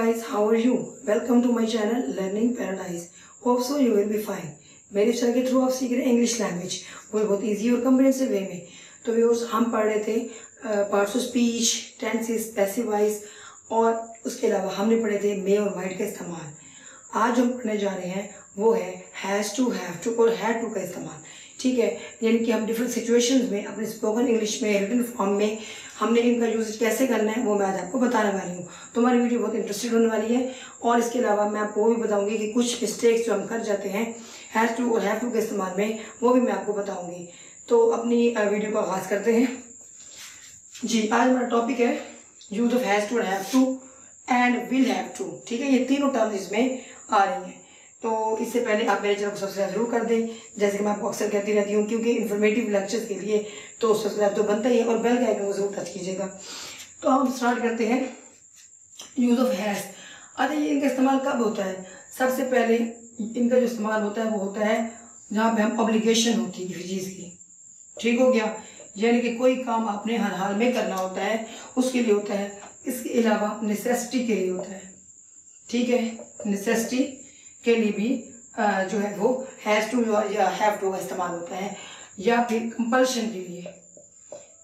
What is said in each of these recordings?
guys, how are you? Welcome to my channel Learning Paradise. Hope so you will be fine. मेरे channel के through आप सीख रहे हैं इंग्लिश लैंग्वेज, वो बहुत इजी और कम्प्रिहेंसिव वे में। तो व्यूअर्स, हम पढ़ रहे थे parts of speech, tenses, passive voice और उसके अलावा हमने पढ़े थे मे और माइट का इस्तेमाल। आज हम पढ़ने जा रहे हैं वो है हैज़ टू, हैव टू और हैड टू का इस्तेमाल। ठीक है, यानी कि हम डिफरेंट सिचुएशंस में अपने स्पोकन इंग्लिश में, रिटन फॉर्म में हमने इनका यूज कैसे करना है वो मैं आज आपको बताने वाली हूँ। तो हमारी वीडियो बहुत इंटरेस्टेड होने वाली है और इसके अलावा मैं आपको वो भी बताऊंगी कि कुछ मिस्टेक्स जो हम कर जाते हैं हैज़ टू और हैव टू के इस्तेमाल में, वो भी मैं आपको बताऊंगी। तो अपनी वीडियो को आगाज़ करते हैं जी। आज हमारा टॉपिक है यूज ऑफ हैज़ टू और have to and will have to. ठीक है, ये तीनों टर्म्स इसमें आ रही हैं। तो इससे पहले आप मेरे चैनल को सब्सक्राइब जरूर कर दें, जैसे कि मैं आपको अक्सर कहती रहती हूँ, क्योंकि इन्फॉर्मेटिव लेक्चर्स के लिए तो सब्सक्राइब तो बनता ही है और बेल के आइकन को जरूर टच कीजिएगा। तो हम स्टार्ट करते हैं यूज ऑफ हैज़। अच्छा, ये इनका इस्तेमाल कब होता है? सबसे पहले इनका जो इस्तेमाल होता है वो होता है जहाँ पे हम ऑब्लिगेशन होती है किसी चीज़ की। ठीक हो गया, यानी कि कोई काम आपने हर हाल में करना होता है, उसके लिए होता है। इसके अलावा नेसेसिटी के लिए होता है। ठीक है, नेसेसिटी के लिए भी जो है वो हैज़ टू या हैव टू का इस्तेमाल होता है, या फिर कंपल्शन के लिए,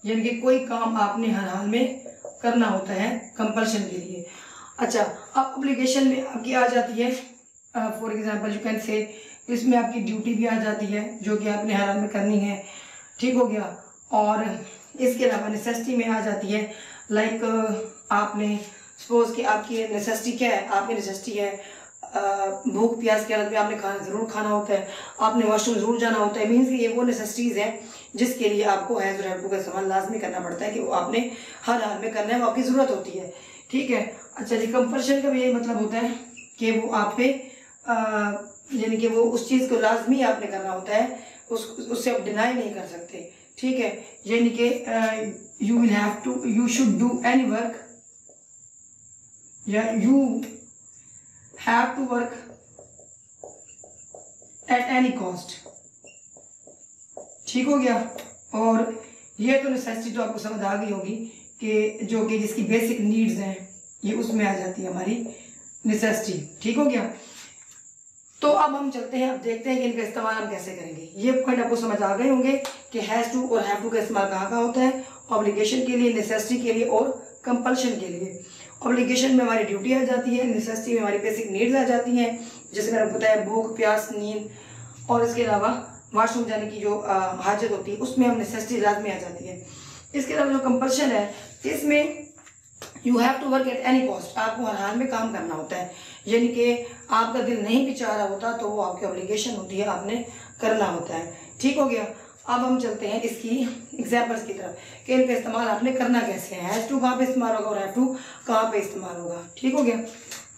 यानी कि कोई काम आपने हर हाल में करना होता है कंपल्शन के लिए। अच्छा, अब ऑब्लिगेशन में आपकी आ जाती है for example you can say, इसमें आपकी ड्यूटी भी आ जाती है जो कि आपने हर हाल में करनी है। ठीक हो गया, और इसके अलावा नेसेसिटी में आ जाती है लाइक आपने सपोज कि आपकी नेसेसिटी क्या है? आपकी नेसेसिटी है भूख प्यास की हालत में आपने खाना जरूर खाना होता है, आपने वॉशरूम जरूर जाना होता है। मीन्स कि ये वो नेसेसिटीज़ हैं जिसके लिए आपको हैज़ और हैव टू का इस्तेमाल लाजमी करना पड़ता है कि वो आपने हर हाल में करना है, वो आपकी ज़रूरत होती है। ठीक है, अच्छा जी, कंपल्शन का भी यही मतलब होता है कि वो आप पे यानी कि वो उस चीज़ को लाजमी आपने करना होता है, उससे आप डिनाई नहीं कर सकते। ठीक है, यानी कि you will have to, you should do any work या you have to work at any cost। ठीक हो गया, और ये तो नेसेसिटी तो आपको समझ आ गई होगी कि जो कि जिसकी बेसिक नीड्स हैं ये उसमें आ जाती है हमारी नेसेसिटी। ठीक हो गया, तो अब हम चलते हैं, अब देखते हैं कि इनका इस्तेमाल हम कैसे करेंगे। ये पॉइंट आपको समझ आ गए होंगे कि हैज़ टू और हैव टू का इस्तेमाल कहाँ कहाँ होता है? ऑब्लिगेशन के लिए, नेसेसिटी के लिए और कंपल्शन के लिए। ऑब्लिगेशन में हमारी ड्यूटी आ जाती है, नेसेसिटी में हमारी बेसिक नीड्स आ जाती हैं, जैसे मैंने बताया भूख प्यास नींद, और इसके अलावा वॉशरूम जाने की जो हाजत होती है उसमें हम नेसेसिटी लाजमी आ जाती है। इसके अलावा जो कंपल्शन है इसमें you have to work at any cost, आपको हर हाल में काम करना होता है, यानी कि आपका दिल नहीं भी चाह रहा होता तो वो आपकी ऑब्लिगेशन होती है, आपने करना होता है। ठीक हो गया, अब हम चलते हैं इसकी एग्जाम्पल्स की तरफ कि इनका इस्तेमाल आपने करना कैसे है। हैज़ टू कहाँ पे इस्तेमाल होगा और हैव टू कहाँ पे इस्तेमाल होगा। ठीक हो गया,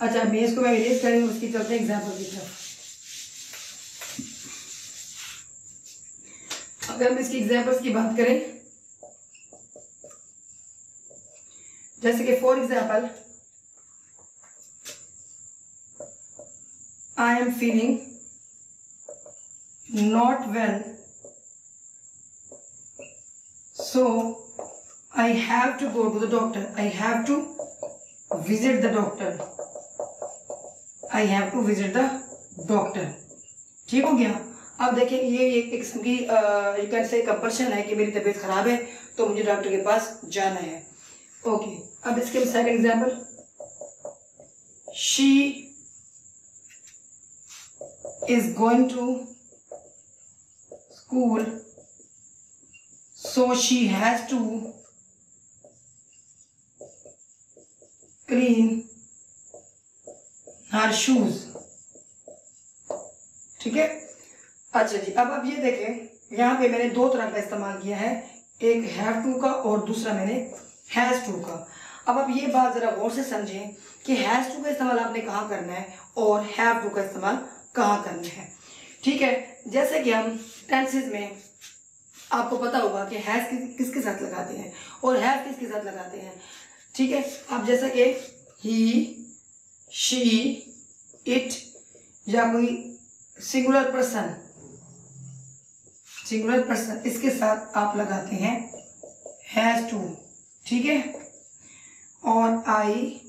अच्छा मैं इसको मैं इरेज करेंगे, उसकी चलते हैं एग्जाम्पल की तरफ। अगर हम इसकी एग्जाम्पल्स की बात करें, जैसे कि for example I am feeling not well so I have to go to the doctor, I have to visit the doctor, I have to visit the doctor। ठीक हो गया, अब देखिए ये एक किस्म की यू कैन से कंपल्शन है कि मेरी तबीयत खराब है तो मुझे डॉक्टर के पास जाना है। ओके, अब इसके second example, she is going to school so she has to clean her shoes। ठीक है, अच्छा जी, अब ये देखें यहाँ पे मैंने दो तरह का इस्तेमाल किया है, एक हैव टू का और दूसरा मैंने हैज टू का। अब आप ये बात जरा गौर से समझें कि हैज टू का इस्तेमाल आपने कहाँ करना है और हैव टू का इस्तेमाल कहाँ करना है। ठीक है, जैसे कि हम टेंसेस में आपको पता होगा कि हैज किसके साथ लगाते हैं और हैव किसके साथ लगाते हैं। ठीक है, अब जैसा कि ही, शी, इट या कोई सिंगुलर पर्सन, इसके साथ आप लगाते हैं हैज टू। ठीक है, और I,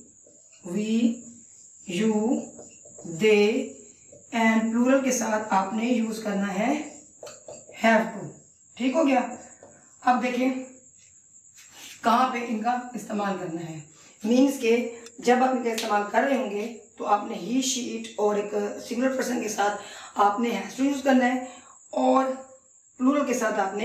we, you, they, and plural के साथ आपने यूज करना है हैव टू। ठीक हो गया। अब देखें कहाँ पे इनका इस्तेमाल करना है। मीन्स के जब आप इनका इस्तेमाल कर रहे होंगे तो आपने ही, शी, इट और एक सिंगुलर पर्सन के साथ आपने हैज टू यूज करना है और प्लूरल के साथ आपने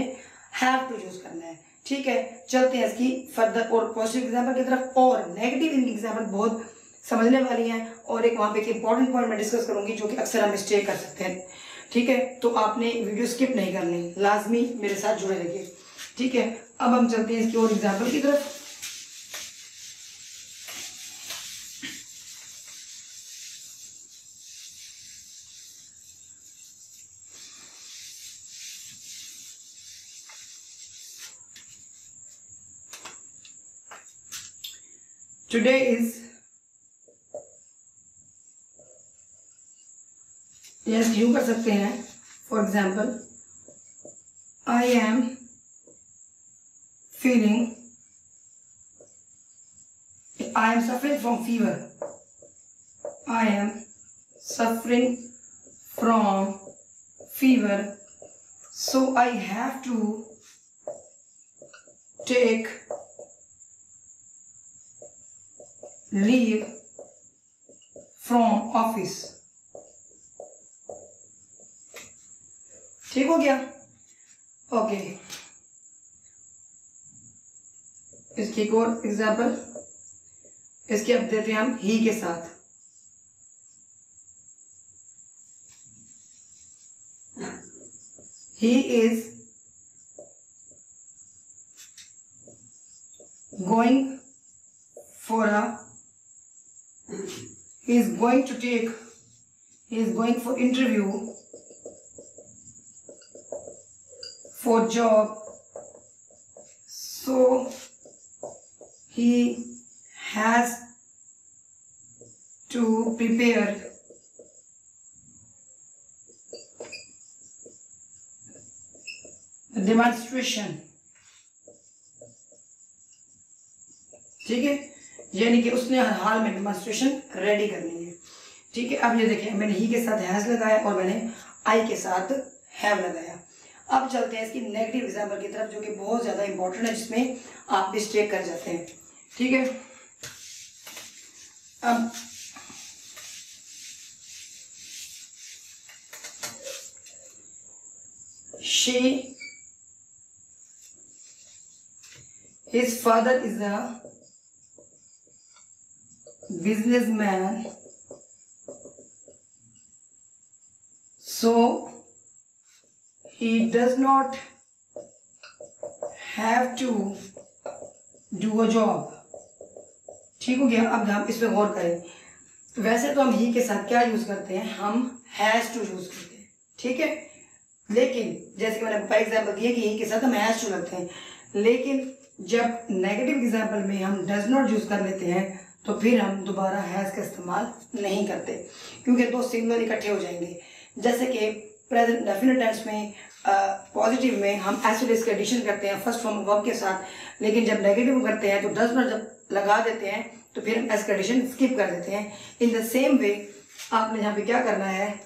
हैव टू यूज करना है। ठीक है, चलते हैं इसकी फर्दर और पॉजिटिव एग्जाम्पल की तरफ। और नेगेटिव इनकी एग्जाम्पल बहुत समझने वाली हैं और एक वहाँ पे एक इंपॉर्टेंट पॉइंट मैं डिस्कस करूंगी जो कि अक्सर हम मिस्टेक कर सकते हैं। ठीक है, तो आपने वीडियो स्किप नहीं करनी, लाजमी मेरे साथ जुड़े रहिए। ठीक है, अब हम चलते हैं इसकी और एग्जाम्पल की तरफ। टुडे इज, यस यूं कर सकते हैं। For example, I am feeling, I am suffering from fever. I am suffering from fever. So I have to take leave from office. ठीक हो गया? ओके, इसकी एक और एग्जाम्पल, इसके अब देते हैं हम ही के साथ। He is going for he is going for interview for job, so he has to prepare the demonstration। ठीक है, यानी कि उसने हर हाल में डेमोन्स्ट्रेशन रेडी करनी है। ठीक है, अब ये देखिए मैंने ही के साथ हैज लगाया और मैंने आई के साथ हैव लगाया। अब चलते हैं इसकी नेगेटिव एग्जाम्पल की तरफ जो कि बहुत ज्यादा इंपॉर्टेंट है, जिसमें आप मिस्टेक कर जाते हैं। ठीक है, अब his father is a businessman, so he does not have to do a job। ठीक हो गया। अब हम इस पे गौर करें। वैसे तो हम ही के साथ क्या यूज करते हैं, हम हैज टू यूज करते हैं। ठीक है, लेकिन जैसे कि मैंने बाय एग्जाम्पल दिया कि ही के साथ हम हैज टू लगते हैं, लेकिन जब नेगेटिव एग्जाम्पल में हम डज नॉट यूज कर लेते हैं तो फिर हम दोबारा हैज का इस्तेमाल नहीं करते, क्योंकि दो सिंगल इकट्ठे हो जाएंगे। जैसे कि प्रेजेंट डेफिनेट टेंस में पॉजिटिव में हम एस और एस की एडिशन करते हैं फर्स्ट फॉर्म वर्ब के साथ, लेकिन जब नेगेटिव करते हैं तो डज नॉट जब लगा देते हैं तो फिर हम एस का एडिशन स्किप कर देते हैं। इन द सेम वे आपने यहाँ पे क्या करना है,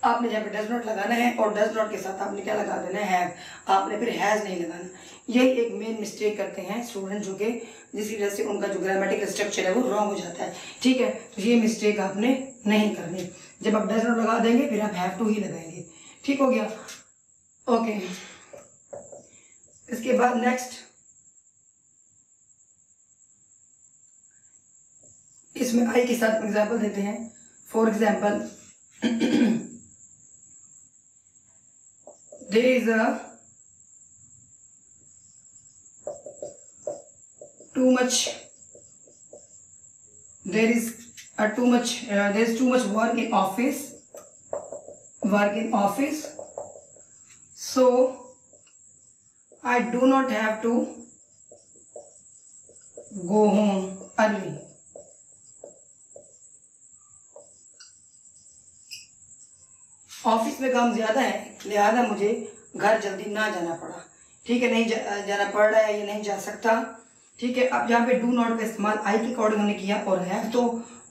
आपने यहाँ पे डज नॉट लगाना है और डज नॉट के साथ आपने क्या लगा देना है, हैव। आपने फिर हैज नहीं लगाना। यही एक मेन मिस्टेक करते हैं स्टूडेंट, जो कि जिसकी वजह से उनका जो ग्रामेटिकल स्ट्रक्चर है वो रॉन्ग हो जाता है। ठीक है, तो ये मिस्टेक आपने नहीं करनी। जब आप डज नॉट लगा देंगे फिर आप हैव टू ही लगाएंगे। ठीक हो गया। ओके, इसके बाद नेक्स्ट इसमें आई के साथ एग्जाम्पल देते हैं। For example, there is too much work in office, so I do not have to go home early। Office में काम ज्यादा है लिहाजा मुझे घर जल्दी ना जाना पड़ा। ठीक है, नहीं जाना पड़ रहा है, ये नहीं जा सकता। ठीक है, अब यहाँ पे डू नॉट का इस्तेमाल आई के अकॉर्डिंग हमने किया और हैव तो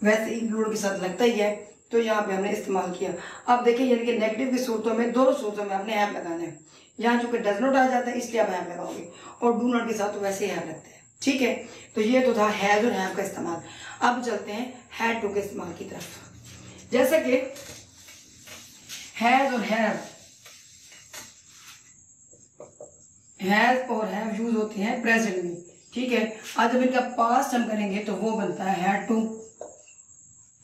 वैसे इंक्लूड के साथ लगता ही है, तो यहाँ पे हमने इस्तेमाल किया। अब देखिए यानी कि नेगेटिव की सूरतों में, दोनों सूरतों में आपने हैव लगाना है। यहाँ चूंकि डज नॉट आ जाता है इसलिए आप हैव लगाओगे, और डू नॉट के साथ तो वैसे ही हैव लगते हैं, ठीक है। तो ये तो था हैज और हैव का इस्तेमाल। अब चलते हैं हैड टू के इस्तेमाल की तरफ। जैसे कि हैज और हैव यूज होते हैं प्रेजेंट में, ठीक है। आज जब इनका पास्ट हम करेंगे तो वो बनता है हैड टू।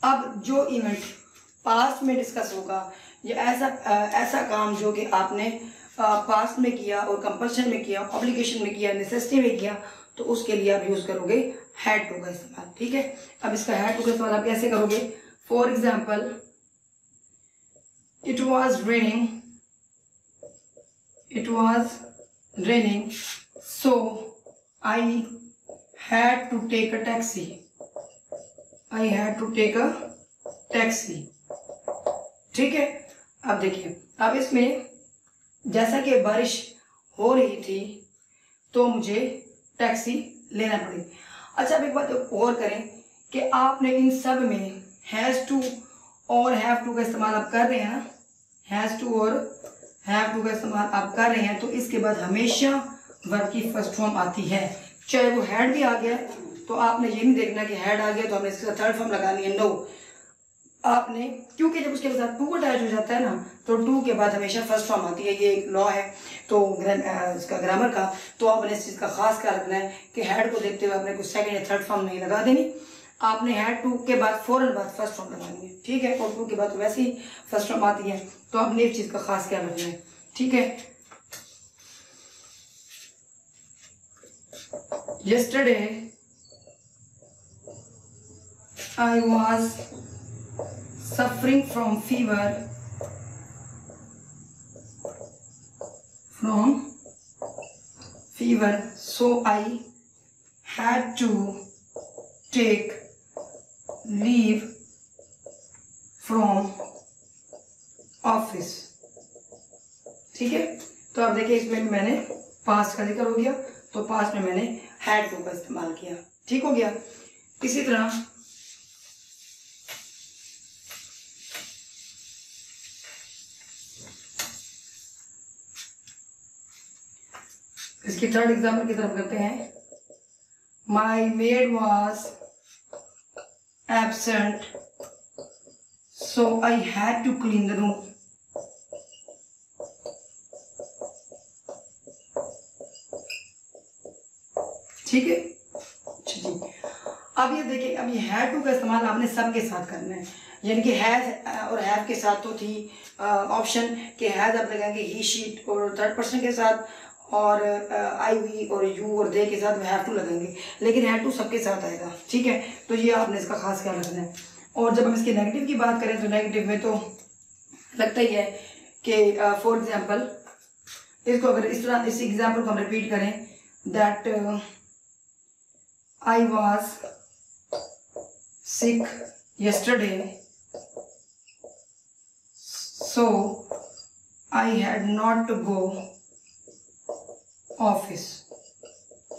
अब जो इवेंट पास्ट में डिस्कस होगा या ऐसा काम जो कि आपने पास्ट में किया और कंपल्शन में किया, ऑब्लिगेशन में किया, नेसेसिटी में किया, तो उसके लिए आप यूज करोगे हैड टू का इस्तेमाल, ठीक है। अब इसका हैड टू का इस्तेमाल आप कैसे करोगे? For example, it was raining so I had to take a taxi. I had to take a taxi, ठीक है। अब देखिए, अब इसमें जैसा कि बारिश हो रही थी तो मुझे टैक्सी लेना पड़ी। अच्छा, अब एक बात और करें कि आपने इन सब में हैज़ टू और हैव टू का इस्तेमाल आप कर रहे हैं ना, हैज़ टू और हैव टू का इस्तेमाल आप कर रहे हैं, तो इसके बाद हमेशा वर्ब की फर्स्ट फॉर्म आती है। चाहे वो हैड भी आ गया तो आपने ये नहीं देखना कि हैड आ गया तो हमने इसके साथ थर्ड फॉर्म लगानी है, नो। आपने, क्योंकि जब उसके साथ टू अटैच हो जाता है ना, तो टू के बाद हमेशा फर्स्ट फॉर्म आती है, ये एक लॉ है तो इसका ग्रामर का। तो आपने इस चीज़ का खास ख्याल रखना है कि हैड को देखते हुए आपने कुछ सेकंड या थर्ड फॉर्म नहीं लगा देनी। आपने हैड टू के बाद फौरन बाद फर्स्ट फॉर्म लगानी है, ठीक है। और टू के बाद तो वैसे ही फर्स्ट फॉर्म आती है, तो आपने इस चीज़ का खास ख्याल रखना है, ठीक है। Yesterday I was suffering from fever, so I had to take leave from office, ठीक है। तो अब देखिए इसमें मैंने पास्ट का जिक्र हो गया, तो पास्ट में मैंने हैड टू का इस्तेमाल किया, ठीक हो गया। इसी तरह इसकी थर्ड एग्जाम्पल की तरफ करते हैं। My maid was absent so I had to clean the room, ठीक है। जी, अब ये देखिए, अब ये हैड टू का इस्तेमाल आपने सबके साथ करना है, यानी कि हैज और हैव के साथ तो थी ऑप्शन कि हैज आप लगाएंगे ही शीट और थर्ड पर्सन के साथ, और आई वी और यू और दे के साथ हैव टू लगेंगे, लेकिन हैड टू सबके साथ आएगा, ठीक है। तो ये आपने इसका खास ख्याल रखना है। और जब हम इसके नेगेटिव की बात करें तो नेगेटिव में तो लगता ही है कि फॉर एग्जाम्पल, इसको अगर इस तरह इस एग्जाम्पल को हम रिपीट करें, that I was sick yesterday, so I had not to go office,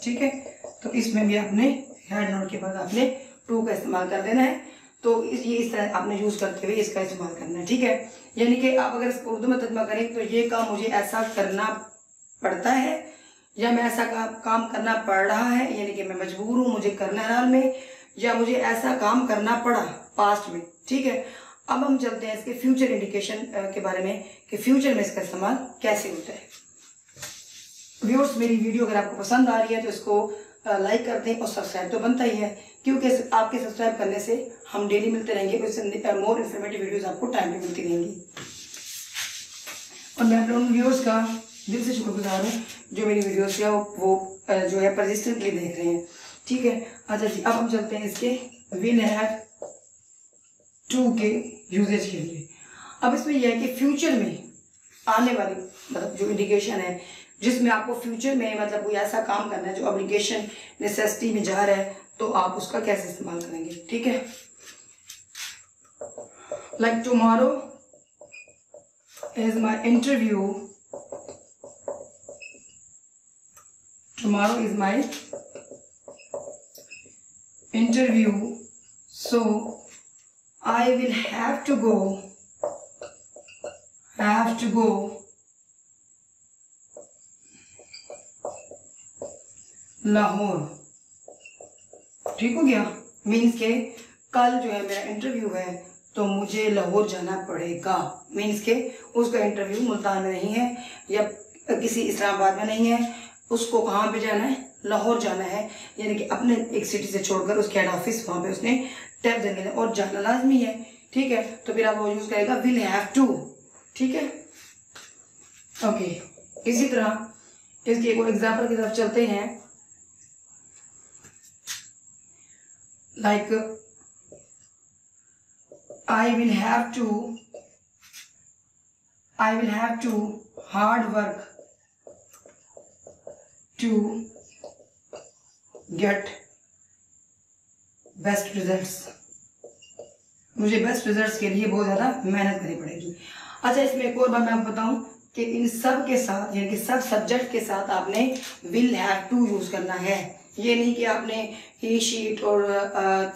ठीक है। तो इसमें भी आपने had not के बाद आपने to का इस्तेमाल कर देना है। तो ये इस तरह आपने यूज करते हुए इसका इस्तेमाल करना है, ठीक है। यानी कि आप अगर इसको उर्दू में तर्जुमा करें तो ये काम मुझे ऐसा करना पड़ता है या मैं ऐसा काम करना पड़ रहा है, यानी कि मैं मजबूर हूँ, मुझे करना है हाल में, या मुझे ऐसा काम करना पड़ा पास्ट में, ठीक है। अब हम चलते हैं इसके फ्यूचर इंडिकेशन के बारे में कि फ्यूचर में इसका इस्तेमाल कैसे होता है। व्यूअर्स, मेरी वीडियो अगर आपको पसंद आ रही है तो इसको लाइक कर दें और सब्सक्राइब तो बनता ही है, क्योंकि आपके सब्सक्राइब करने से हम डेली मिलते रहेंगे, उससे मोर इन्फॉर्मेटिव वीडियोज़ आपको टाइम पे मिलती रहेंगी। और मैं अपने उन व्यूअर्स का दिल से शुक्रगुजार हूँ जो मेरी वीडियोस है वो जो है परसिस्टेंटली देख रहे हैं, ठीक है। अच्छा जी, अब हम चलते हैं इसके विल हैव टू के यूजेज के लिए। अब इसमें यह है कि फ्यूचर में आने वाली मतलब जो इंडिकेशन है जिसमें आपको फ्यूचर में मतलब कोई ऐसा काम करना है जो ऑब्लिगेशन नेसेसिटी में जा रहा है, तो आप उसका कैसे इस्तेमाल करेंगे, ठीक है। Like tomorrow is my interview, tomorrow is my interview, so I will have to go Lahore. ठीक हो गया। मीन्स के कल जो है मेरा इंटरव्यू है तो मुझे लाहौर जाना पड़ेगा। मीन्स के उसका इंटरव्यू मुल्तान में नहीं है या किसी इस्लामाबाद में नहीं है, उसको कहाँ पे जाना है, लाहौर जाना है। यानी कि अपने एक सिटी से छोड़कर उसके हेड ऑफिस वहाँ पे उसने टैब देने है और जाना लाजमी है। ठीक है, तो फिर आप वो यूज करेगा विल हैव टू। ठीक है, ओके। इसी तरह इसकी एक और एग्जाम्पल की तरफ चलते हैं। Like I will have to hard work to get best results। मुझे बेस्ट रिजल्ट्स के लिए बहुत ज़्यादा मेहनत करनी पड़ेगी। अच्छा, इसमें एक और बात मैं आपको बताऊं कि इन सब के साथ यानी कि सब सब्जेक्ट के साथ आपने विल हैव टू यूज़ करना है। ये नहीं कि आपने ही शीट और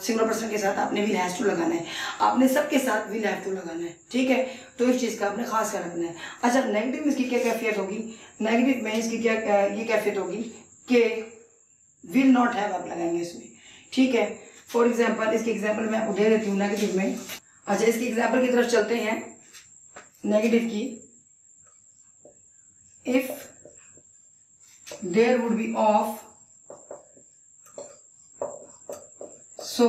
सिंगुलर पर्सन के साथ आपने विल हैव टू लगाना है, आपने सबके साथ विल हैव टू लगाना है। ठीक है, तो इस चीज़ का आपने खास ख्याल रखना है। अच्छा, नेगेटिव में इसकी क्या कैफियत होगी? नेगेटिव में इसकी क्या ये कैफियत होगी कि विल नॉट हैव आप लगाएंगे इसमें। ठीक है, फॉर एग्जाम्पल इसकी एग्जाम्पल मैं आपको दे देती हूँ नेगेटिव में। अच्छा, इसकी एग्जाम्पल की तरफ चलते हैं नेगेटिव की। If there would be off so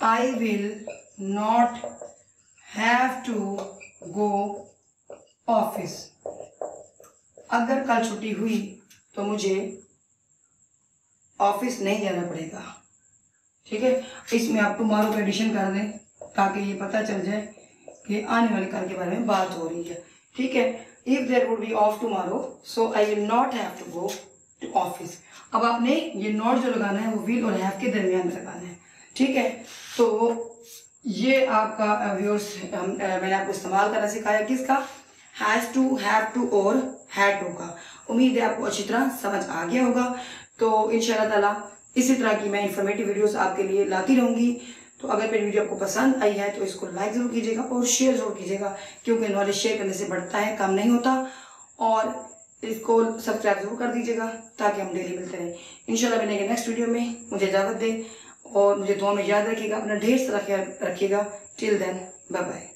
I will not have to go office। अगर कल छुट्टी हुई तो मुझे ऑफिस नहीं जाना पड़ेगा। ठीक है, इसमें आप टुमारो का एडिशन कर दें ताकि ये पता चल जाए कि आने वाले कल के बारे में बात हो रही है। ठीक है, if there would be off tomorrow so I will not have to go to office. अब आपने ये नॉट जो लगाना है वो विल और हैव के दरमियान में लगाना है। ठीक है, तो ये आपका व्यूअर्स मैंने आपको इस्तेमाल करना सिखाया किसका, हैज टू, हैव टू और हैड टू का। उम्मीद है आपको अच्छी तरह समझ आ गया होगा। तो इंशाल्लाह ताला इसी तरह की मैं इंफॉर्मेटिव वीडियोस आपके लिए लाती रहूंगी। तो अगर मेरी वीडियो आपको पसंद आई है तो इसको लाइक जरूर कीजिएगा और शेयर जरूर कीजिएगा, क्योंकि नॉलेज शेयर करने से बढ़ता है, कम नहीं होता। और इसको सब्सक्राइब जरूर कर दीजिएगा ताकि हम डेली मिलते रहें। इंशाल्लाह मिलेंगे नेक्स्ट वीडियो में। मुझे इजाज़त दें और मुझे दुआ में याद रखिएगा, अपना ढेर सारा ख्याल रखिएगा। Till then, bye bye.